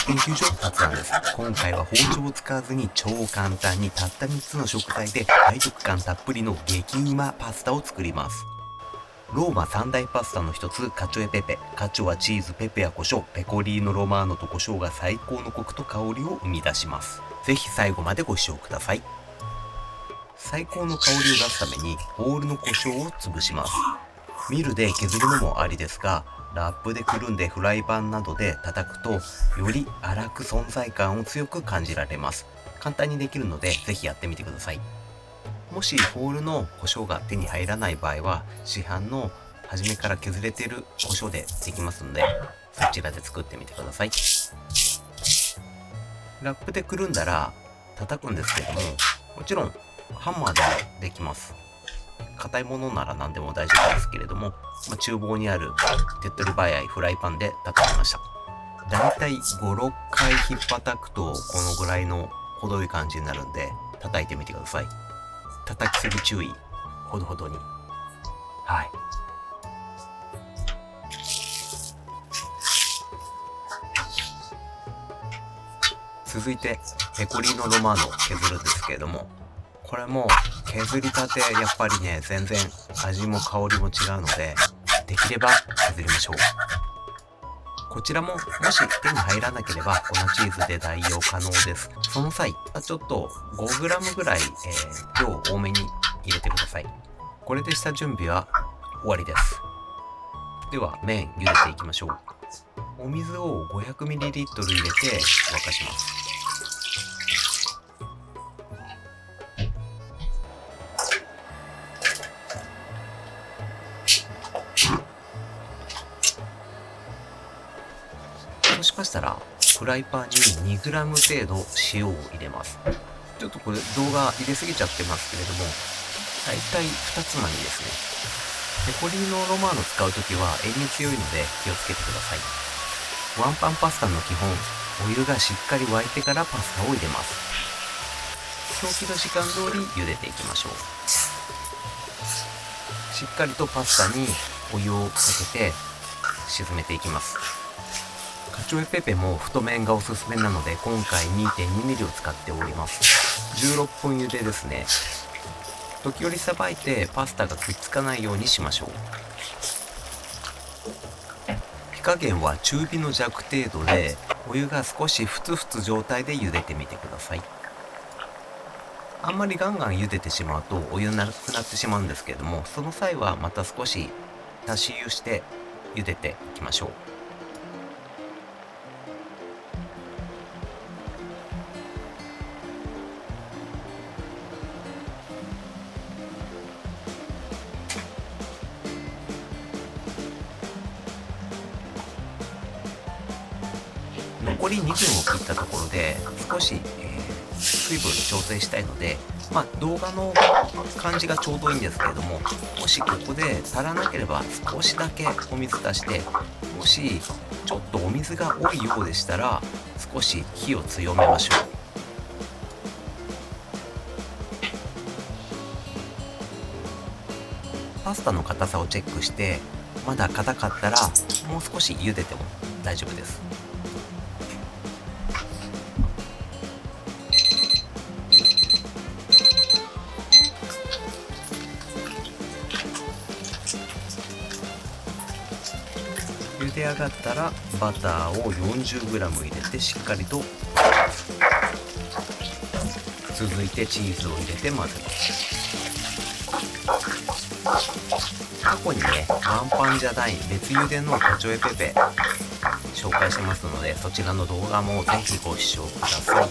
研究所たつなんです。今回は包丁を使わずに超簡単にたった3つの食材で背徳感たっぷりの激うまパスタを作ります。ローマ三大パスタの一つ、カチョエペペ。カチョはチーズ、ペペや胡椒、ペコリーノロマーノと胡椒が最高のコクと香りを生み出します。ぜひ最後までご視聴ください。最高の香りを出すためにホールの胡椒を潰します。ミルで削るのもありですが、ラップでくるんでフライパンなどで叩くとより粗く存在感を強く感じられます。簡単にできるのでぜひやってみてください。もしホールの胡椒が手に入らない場合は、市販の初めから削れてる胡椒でできますので、そちらで作ってみてください。ラップでくるんだら叩くんですけれども、もちろんハンマーでもできます。硬いものなら何でも大丈夫ですけれども、厨房にある手っ取り早いフライパンで叩きました。だいたい5、6回引っ叩くとこのぐらいの程よい感じになるんで、叩いてみてください。叩きすぎ注意、ほどほどに。はい。続いてペコリーノロマーノを削るんですけれども、これも削りたてやっぱりね、全然味も香りも違うので、できれば削りましょう。こちらももし手に入らなければこのチーズで代用可能です。その際ちょっと 5g ぐらい、量を多めに入れてください。これで下準備は終わりです。では麺茹でていきましょう。お水を 500ml 入れて沸かします。そうしましたらフライパンに 2g 程度塩を入れます。ちょっとこれ動画入れすぎちゃってますけれども、だいたい2つまみですね。ペコリーノロマーノ使うときは塩に強いので気をつけてください。ワンパンパスタの基本、お湯がしっかり沸いてからパスタを入れます。表記の時間通り茹でていきましょう。しっかりとパスタにお湯をかけて沈めていきます。カチョエペペも太麺がおすすめなので、今回 2.2mm を使っております。16分茹でですね。時折さばいてパスタがくっつかないようにしましょう。火加減は中火の弱程度で、お湯が少しふつふつ状態で茹でてみてください。あんまりガンガン茹でてしまうとお湯なくなってしまうんですけれども、その際はまた少し足し湯して茹でていきましょう。残り2分を切ったところで少し、水分調整したいので、動画の感じがちょうどいいんですけれども、もしここで足らなければ少しだけお水足して、もしちょっとお水が多いようでしたら少し火を強めましょう。パスタの硬さをチェックして、まだ硬かったらもう少し茹でても大丈夫です。茹で上がったらバターを 40g 入れてしっかりと混ぜます。続いてチーズを入れて混ぜます。過去にね、ワンパンじゃない別茹でのカチョエペペ紹介してますので、そちらの動画もぜひご視聴ください。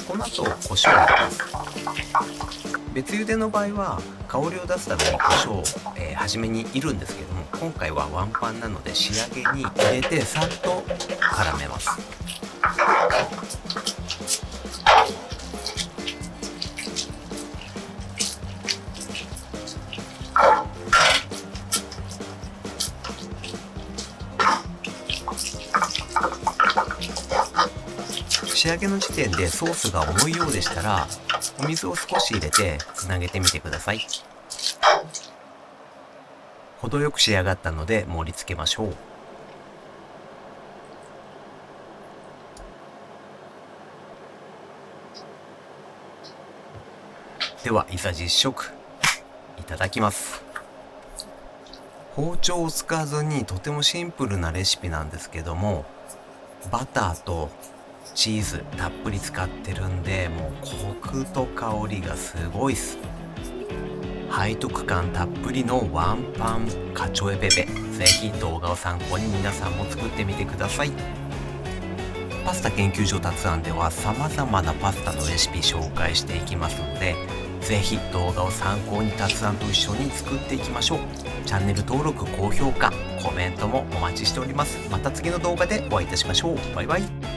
この後胡椒を入れます。別茹での場合は香りを出すために胡椒を、初めにいるんですけども、今回はワンパンなので仕上げに入れてさっと絡めます。仕上げの時点でソースが重いようでしたら、お水を少し入れてつなげてみてください。程よく仕上がったので盛り付けましょう。ではいざ実食いただきます。包丁を使わずにとてもシンプルなレシピなんですけども、バターとチーズたっぷり使ってるんで、もうコクと香りがすごいっす。背徳感たっぷりのワンパンカチョエペペ、ぜひ動画を参考に皆さんも作ってみてください。パスタ研究所達案では様々なパスタのレシピ紹介していきますので、ぜひ動画を参考に達案と一緒に作っていきましょう。チャンネル登録、高評価、コメントもお待ちしております。また次の動画でお会いいたしましょう。バイバイ。